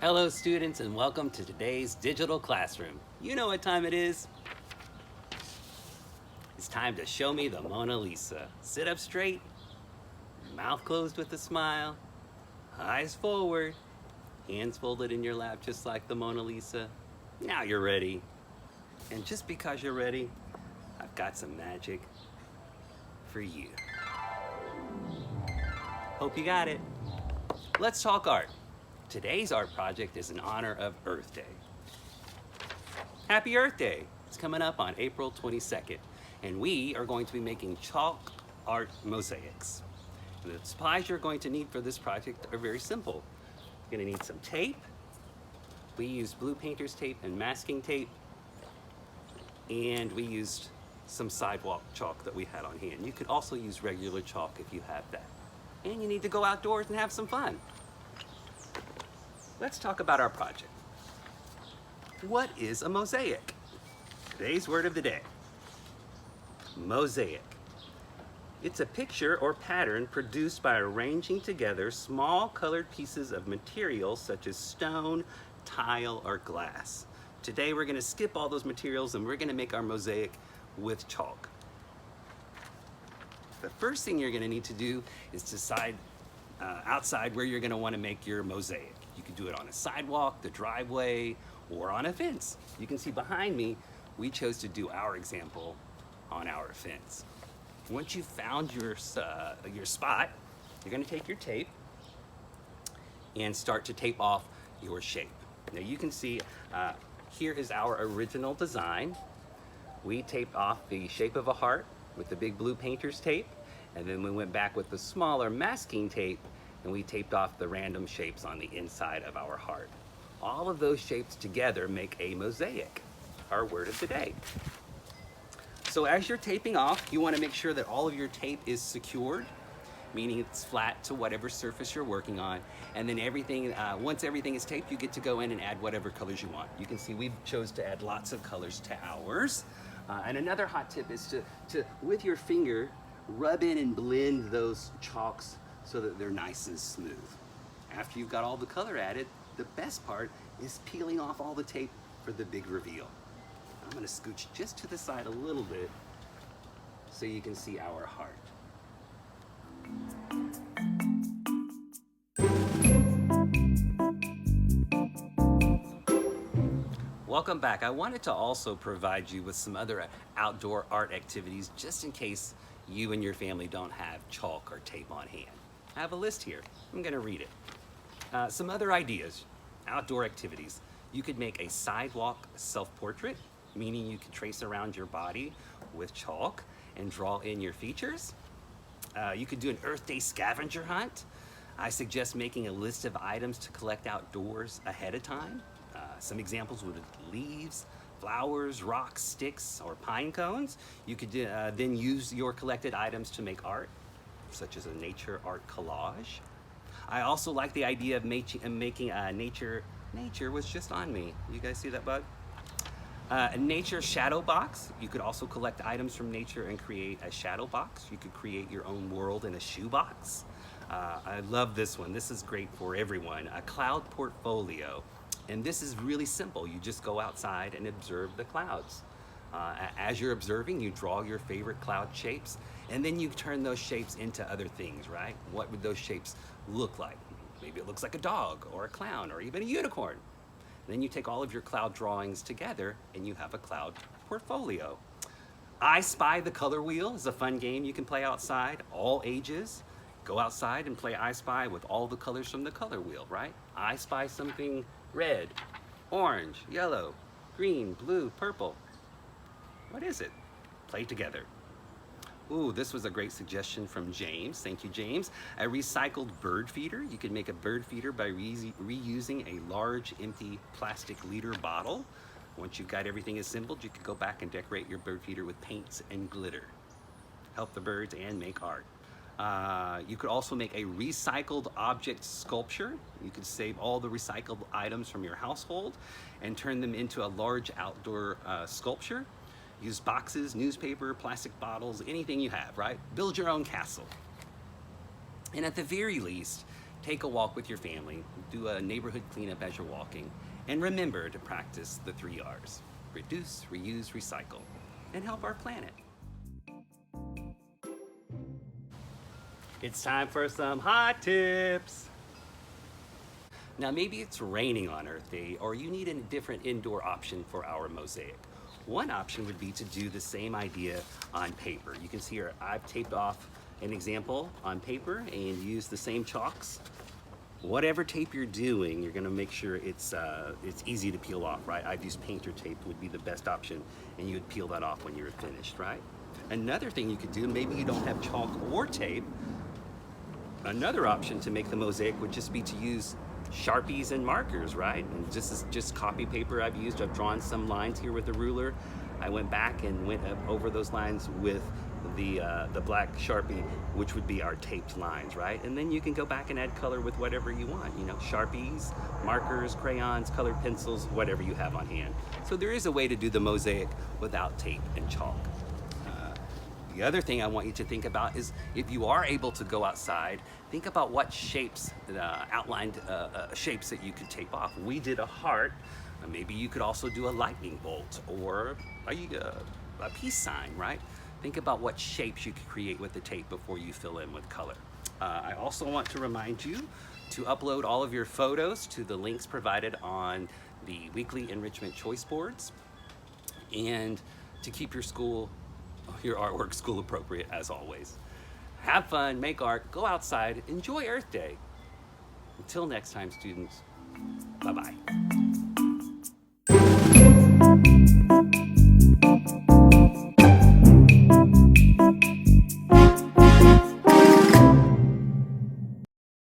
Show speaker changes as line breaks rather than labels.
Hello students and welcome to today's digital classroom. You know what time it is. It's time to show me the Mona Lisa. Sit up straight, mouth closed with a smile, eyes forward, hands folded in your lap just like the Mona Lisa. Now you're ready. And just because you're ready, I've got some magic for you. Hope you got it. Let's talk art. Today's art project is in honor of Earth Day. Happy Earth Day! It's coming up on April 22nd, and we are going to be making chalk art mosaics. And the supplies you're going to need for this project are very simple. You're going to need some tape. We used blue painter's tape and masking tape, and we used some sidewalk chalk that we had on hand. You could also use regular chalk if you have that. And you need to go outdoors and have some fun. Let's talk about our project. What is a mosaic? Today's word of the day, mosaic. It's a picture or pattern produced by arranging together small colored pieces of material such as stone, tile, or glass. Today we're going to skip all those materials and we're going to make our mosaic with chalk. The first thing you're going to need to do is decide outside where you're going to want to make your mosaic. You can do it on a sidewalk, the driveway, or on a fence. You can see behind me, we chose to do our example on our fence. Once you've found your spot, you're going to take your tape and start to tape off your shape. Now you can see here is our original design. We taped off the shape of a heart with the big blue painter's tape, and then we went back with the smaller masking tape and we taped off the random shapes on the inside of our heart. All of those shapes together make a mosaic, our word of the day. So as you're taping off, you want to make sure that all of your tape is secured, meaning it's flat to whatever surface you're working on. And then everything, once everything is taped, you get to go in and add whatever colors you want. You can see we chose to add lots of colors to ours. And another hot tip is to, with your finger, rub in and blend those chalks so that they're nice and smooth. After you've got all the color added, the best part is peeling off all the tape for the big reveal. I'm going to scooch just to the side a little bit so you can see our heart. Welcome back. I wanted to also provide you with some other outdoor art activities just in case you and your family don't have chalk or tape on hand. I have a list here. I'm going to read it. Some other ideas, outdoor activities. You could make a sidewalk self-portrait, meaning you can trace around your body with chalk and draw in your features. You could do an Earth Day scavenger hunt. I suggest making a list of items to collect outdoors ahead of time. Some examples would be leaves, flowers, rocks, sticks, or pine cones. You could then use your collected items to make art, such as a nature art collage. I also like the idea of making nature was just on me. You guys see that bug? A nature shadow box. You could also collect items from nature and create a shadow box. You could create your own world in a shoebox. I love this one. This is great for everyone. A cloud portfolio. And this is really simple. You just go outside and observe the clouds. As you're observing, you draw your favorite cloud shapes, and then you turn those shapes into other things, right? What would those shapes look like? Maybe it looks like a dog, or a clown, or even a unicorn. And then you take all of your cloud drawings together, and you have a cloud portfolio. I Spy the Color Wheel is a fun game you can play outside, all ages. Go outside and play I Spy with all the colors from the color wheel, right? I spy something red, orange, yellow, green, blue, purple. What is it? Play together. Ooh, this was a great suggestion from James. Thank you, James. A recycled bird feeder. You can make a bird feeder by reusing a large empty plastic liter bottle. Once you've got everything assembled, you can go back and decorate your bird feeder with paints and glitter. Help the birds and make art. You could also make a recycled object sculpture. You could save all the recycled items from your household and turn them into a large outdoor sculpture. Use boxes, newspaper, plastic bottles, anything you have, right? Build your own castle. And at the very least, Take a walk with your family, do a neighborhood cleanup as you're walking, and remember to practice the 3 R's: reduce, reuse, recycle, and help our planet. It's time for some hot tips. Now maybe it's raining on Earth Day, or you need a different indoor option for our mosaic. One option would be to do the same idea on paper. You can see here I've taped off an example on paper and use the same chalks. Whatever tape you're doing, you're gonna make sure it's easy to peel off, right? I've used painter tape would be the best option, and you would peel that off when you're finished, right? Another thing you could do, maybe you don't have chalk or tape, another option to make the mosaic would just be to use Sharpies and markers, right? And just copy paper I've used. I've drawn some lines here with a ruler. I went back and went up over those lines with the black Sharpie, which would be our taped lines, right? And then you can go back and add color with whatever you want, you know, Sharpies, markers, crayons, colored pencils, whatever you have on hand. So there is a way to do the mosaic without tape and chalk. The other thing I want you to think about is if you are able to go outside, think about what shapes, outlined shapes that you could tape off. We did a heart. Maybe you could also do a lightning bolt or a peace sign, right? Think about what shapes you could create with the tape before you fill in with color. I also want to remind you to upload all of your photos to the links provided on the weekly enrichment choice boards, and to keep your artwork school appropriate as always. Have fun, make art, go outside, enjoy Earth Day. Until next time, students, bye-bye.